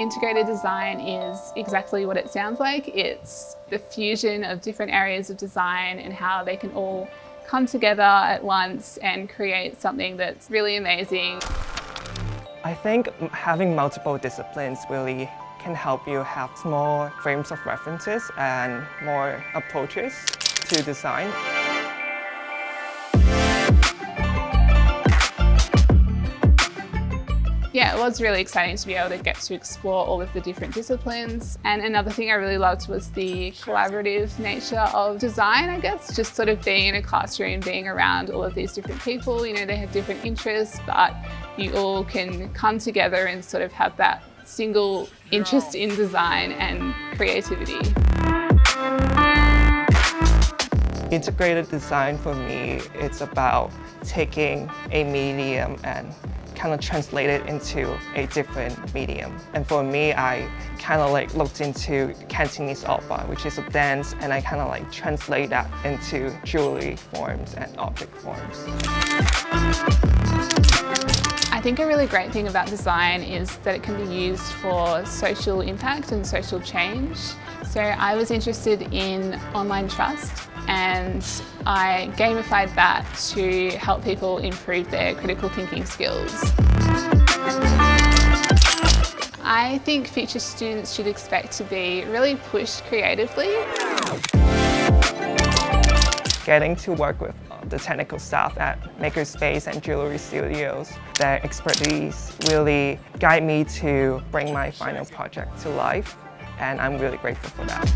Integrated design is exactly what it sounds like. It's the fusion of different areas of design and how they can all come together at once and create something that's really amazing. I think having multiple disciplines really can help you have more frames of references and more approaches to design. Yeah, it was really exciting to be able to get to explore all of the different disciplines. And another thing I really loved was the collaborative nature of design, I guess. Just sort of being in a classroom, being around all of these different people. You know, they have different interests, but you all can come together and sort of have that single interest in design and creativity. Integrated design for me, it's about taking a medium and kind of translate it into a different medium. And for me, I kind of like looked into Cantonese opera, which is a dance, and I kind of like translate that into jewelry forms and object forms. I think a really great thing about design is that it can be used for social impact and social change. So I was interested in online trust, and I gamified that to help people improve their critical thinking skills. I think future students should expect to be really pushed creatively. Getting to work with the technical staff at Makerspace and jewelry studios, their expertise really guide me to bring my final project to life, and I'm really grateful for that.